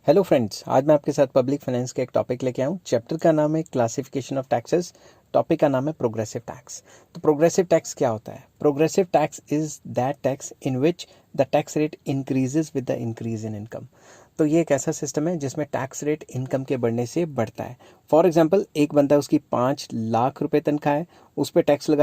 Hello friends, आज मैं आपके साथ पब्लिक फाइनेंस के एक टॉपिक लेके आया हूँ। चैप्टर का नाम है क्लासिफिकेशन ऑफ टैक्सेस। टॉपिक का नाम है प्रोग्रेसिव टैक्स। तो प्रोग्रेसिव टैक्स क्या होता है? Progressive tax is that tax in which the tax rate increases with the increase in income. तो ये एक ऐसा सिस्टम है जिसमें टैक्स रेट इनकम के बढ़ने से बढ़ता है। फॉर एग्जाम्पल, एक बंदा उसकी 5 लाख रुपए तनख्वाह है, उस पर टैक्स लग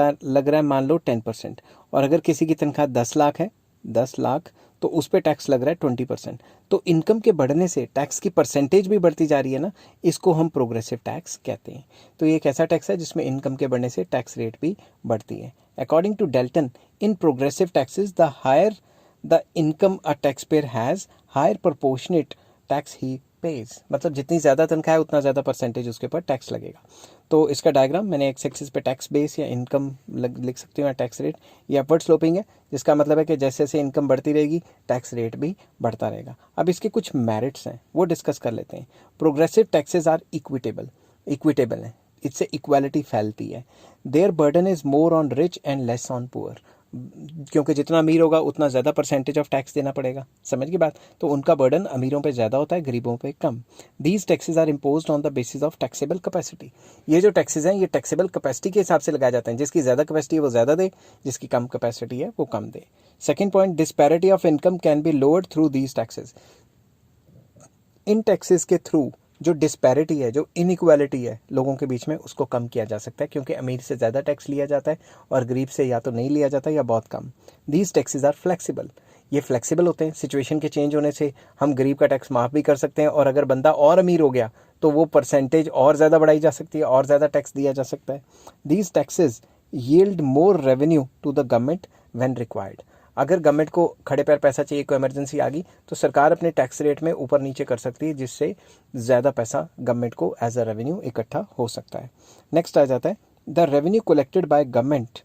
रहा है मान लो 10%। और अगर किसी की तनख्वाह 10 लाख है, 10 लाख, तो उस पर टैक्स लग रहा है 20%। तो इनकम के बढ़ने से टैक्स की परसेंटेज भी बढ़ती जा रही है ना, इसको हम प्रोग्रेसिव टैक्स कहते हैं। तो ये एक ऐसा टैक्स है जिसमें इनकम के बढ़ने से टैक्स रेट भी बढ़ती है। According to Dalton, in progressive taxes the higher the income a tax payer has, higher proportionate tax he pays. मतलब जितनी ज़्यादा तनख्वाह है उतना ज़्यादा परसेंटेज उसके ऊपर टैक्स लगेगा। तो इसका डायग्राम मैंने एक्स एक्सिस पे टैक्स बेस या इनकम लिख सकती हूँ, या टैक्स रेट। ये अपवर्ड स्लोपिंग है, जिसका मतलब है कि जैसे जैसे इनकम बढ़ती रहेगी टैक्स रेट भी बढ़ता रहेगा। अब इसके कुछ मेरिट्स हैं, वो डिस्कस कर लेते हैं। प्रोग्रेसिव टैक्सेस आर इक्विटेबल है, इससे इक्वालिटी फैलती है। Their burden is more on rich and less on poor, क्योंकि जितना अमीर होगा उतना ज़्यादा परसेंटेज ऑफ टैक्स देना पड़ेगा। समझ की बात? तो उनका बर्डन अमीरों पे ज़्यादा होता है, गरीबों पे कम। These taxes are imposed on the basis of taxable capacity. ये जो टैक्सेस हैं ये टैक्सेबल कैपेसिटी के हिसाब से लगाए जाते हैं। जिसकी ज़्यादा कैपेसिटी है वो ज़्यादा दे, जिसकी कम कैपेसिटी है वो कम दे। Second point, disparity of income can be lowered through these taxes. इन टैक्सेस के थ्रू जो डिस्पैरिटी है, जो इनइक्वालिटी है लोगों के बीच में, उसको कम किया जा सकता है, क्योंकि अमीर से ज़्यादा टैक्स लिया जाता है और गरीब से या तो नहीं लिया जाता या बहुत कम। दीज टैक्सेस आर फ्लेक्सिबल, ये फ्लेक्सिबल होते हैं। सिचुएशन के चेंज होने से हम गरीब का टैक्स माफ़ भी कर सकते हैं, और अगर बंदा और अमीर हो गया तो वो परसेंटेज और ज़्यादा बढ़ाई जा सकती है, और ज़्यादा टैक्स दिया जा सकता है। These taxes yield more revenue to the government when required. अगर गवर्नमेंट को खड़े पैर पैसा चाहिए, कोई इमरजेंसी आ गई, तो सरकार अपने टैक्स रेट में ऊपर नीचे कर सकती है, जिससे ज़्यादा पैसा गवर्नमेंट को एज अ रेवेन्यू इकट्ठा हो सकता है। नेक्स्ट आ जाता है, the revenue collected by government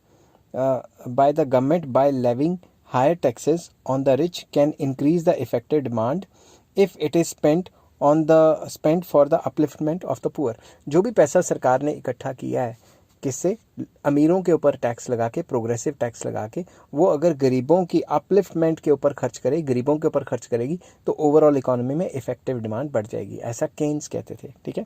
by levying higher taxes on the rich can increase the effective demand if it is spent for the upliftment of the poor. जो भी पैसा सरकार ने इकट्ठा किया है, किससे? अमीरों के ऊपर टैक्स लगा के, प्रोग्रेसिव टैक्स लगा के, वो अगर गरीबों की अपलिफ्टमेंट के ऊपर खर्च करे, गरीबों के ऊपर खर्च करेगी, तो ओवरऑल इकोनॉमी में इफेक्टिव डिमांड बढ़ जाएगी। ऐसा केन्स कहते थे। ठीक है।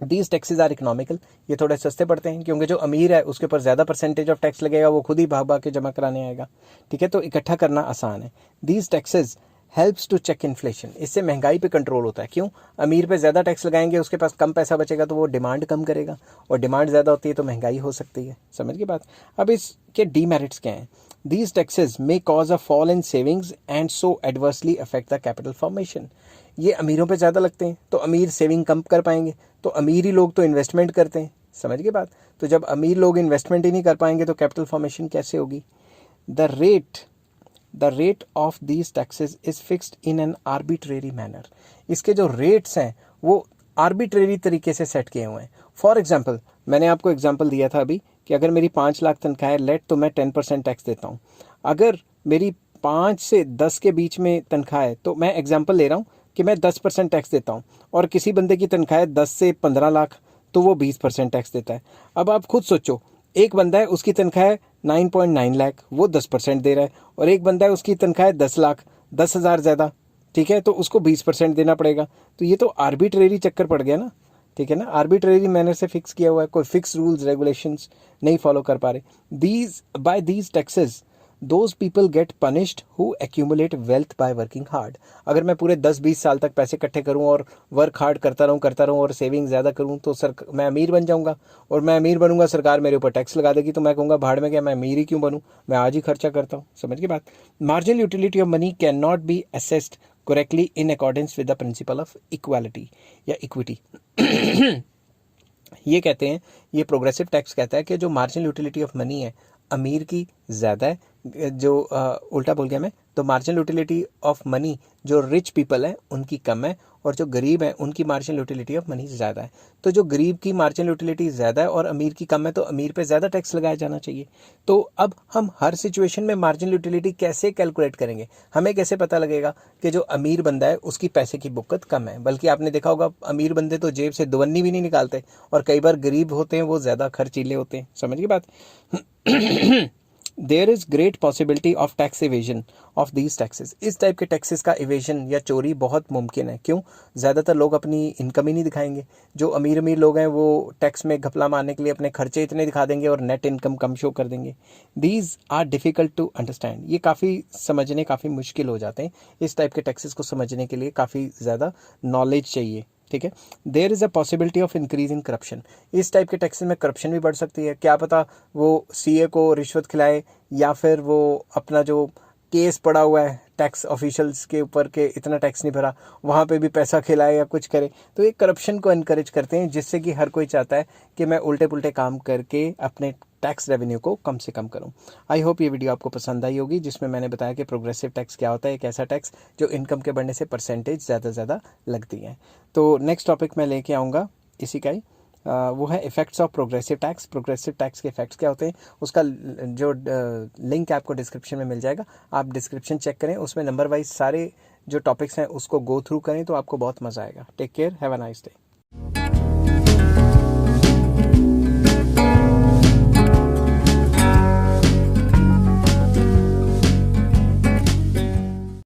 दीज टैक्सेस आर इकोनॉमिकल, ये थोड़े सस्ते पड़ते हैं, क्योंकि जो अमीर है उसके ऊपर ज़्यादा परसेंटेज ऑफ टैक्स लगेगा, वो खुद ही भाग भाग के जमा कराने आएगा। ठीक है, तो इकट्ठा करना आसान है। These taxes helps to check inflation, इससे महंगाई पे कंट्रोल होता है। क्यों? अमीर पे ज़्यादा टैक्स लगाएंगे, उसके पास कम पैसा बचेगा, तो वो डिमांड कम करेगा, और डिमांड ज़्यादा होती है तो महंगाई हो सकती है। समझ की बात? अब इसके डीमेरिट्स क्या हैं? These taxes may cause a fall in savings and so adversely affect the capital formation. ये अमीरों पे ज़्यादा लगते हैं, तो अमीर सेविंग कम कर पाएंगे, तो अमीर ही लोग तो इन्वेस्टमेंट करते हैं। समझ की बात? तो जब अमीर लोग इन्वेस्टमेंट ही नहीं कर पाएंगे तो कैपिटल फॉर्मेशन कैसे होगी? The rate of these taxes is fixed in an arbitrary manner. इसके जो रेट्स हैं वो आर्बिट्रेरी तरीके से सेट किए हुए हैं। फॉर एग्जाम्पल, मैंने आपको एग्जाम्पल दिया था अभी कि अगर मेरी 5 लाख तनख्वाह है लेट, तो मैं 10% टैक्स देता हूँ। अगर मेरी 5 से 10 के बीच में तनख्वाह है, तो मैं एग्जाम्पल ले रहा हूँ कि मैं 10% टैक्स देता हूँ, और किसी बंदे की तनख्वाह है 10 से 15 लाख, तो वो 20% टैक्स देता है। अब आप खुद सोचो, एक बंदा है उसकी तनख्वाह है 9.9 लाख, वो 10% दे रहा है, और एक बंदा है उसकी तनख्वाह है 10 लाख, 10,000 ज़्यादा, ठीक है, तो उसको 20% देना पड़ेगा। तो ये तो आर्बिट्रेरी चक्कर पड़ गया ना। ठीक है ना, आर्बिट्रेरी मैनर से फिक्स किया हुआ है, कोई फिक्स रूल्स रेगुलेशंस नहीं फॉलो कर पा रहे। These taxes those people get punished who accumulate wealth by working hard. अगर मैं पूरे 10-20 साल तक पैसे इकट्ठे करूं और वर्क हार्ड करता रहूं और सेविंग ज़्यादा करूं, तो मैं अमीर बन जाऊंगा, और मैं अमीर बनूंगा, सरकार मेरे ऊपर टैक्स लगा देगी, तो मैं कहूँगा भाड़ में क्या, मैं अमीर ही क्यों बनूं, मैं आज ही खर्चा करता हूँ। समझ की बात? Marginal utility of money can not be assessed correctly in accordance with the principle of equality या इक्विटी। ये कहते हैं, ये प्रोग्रेसिव टैक्स कहता है कि जो मार्जिनल यूटिलिटी ऑफ मनी है अमीर की ज़्यादा है, जो उल्टा बोल गया मैं, तो मार्जिनल यूटिलिटी ऑफ मनी जो रिच पीपल है उनकी कम है, और जो गरीब है उनकी मार्जिनल यूटिलिटी ऑफ मनी ज़्यादा है। तो जो गरीब की मार्जिनल यूटिलिटी ज़्यादा है और अमीर की कम है, तो अमीर पे ज़्यादा टैक्स लगाया जाना चाहिए। तो अब हम हर सिचुएशन में मार्जिनल यूटिलिटी कैसे कैलकुलेट करेंगे? हमें कैसे पता लगेगा कि जो अमीर बंदा है उसकी पैसे की बुक्कत कम है? बल्कि आपने देखा होगा अमीर बंदे तो जेब से दुवन्नी भी नहीं निकालते, और कई बार गरीब होते हैं वो ज़्यादा खर्चीले होते हैं। समझ की बात? There is great possibility of tax evasion of these taxes. इस टाइप के टैक्सेस का इवेजन या चोरी बहुत मुमकिन है। क्यों? ज़्यादातर लोग अपनी इनकम ही नहीं दिखाएंगे। जो अमीर अमीर लोग हैं वो टैक्स में घपला मारने के लिए अपने खर्चे इतने दिखा देंगे और नेट इनकम कम शो कर देंगे। These are difficult to understand. ये काफ़ी समझने काफ़ी मुश्किल हो जाते हैं। इस टाइप के टैक्सेस को समझने के लिए काफ़ी ज़्यादा नॉलेज चाहिए। ठीक है। There is a possibility of increase in corruption. इस टाइप के टैक्सेस में करप्शन भी बढ़ सकती है। क्या पता वो सीए को रिश्वत खिलाए या फिर वो अपना जो केस पड़ा हुआ है टैक्स ऑफिशियल्स के ऊपर के इतना टैक्स नहीं भरा, वहाँ पे भी पैसा खिलाए या कुछ करे। तो ये करप्शन को इनकरेज करते हैं, जिससे कि हर कोई चाहता है कि मैं उल्टे पुल्टे काम करके अपने टैक्स रेवेन्यू को कम से कम करूं। आई होप ये वीडियो आपको पसंद आई होगी, जिसमें मैंने बताया कि प्रोग्रेसिव टैक्स क्या होता है, एक ऐसा टैक्स जो इनकम के बढ़ने से परसेंटेज ज़्यादा लगती है। तो नेक्स्ट टॉपिक मैं लेके आऊँगा इसी का ही, वो है effects of progressive tax. Progressive tax के इफेक्ट्स क्या होते हैं, उसका जो लिंक आपको डिस्क्रिप्शन में मिल जाएगा। आप डिस्क्रिप्शन चेक करें, उसमें नंबर वाइज सारे जो टॉपिक्स हैं उसको गो थ्रू करें तो आपको बहुत मज़ा आएगा। Take care, have a nice day.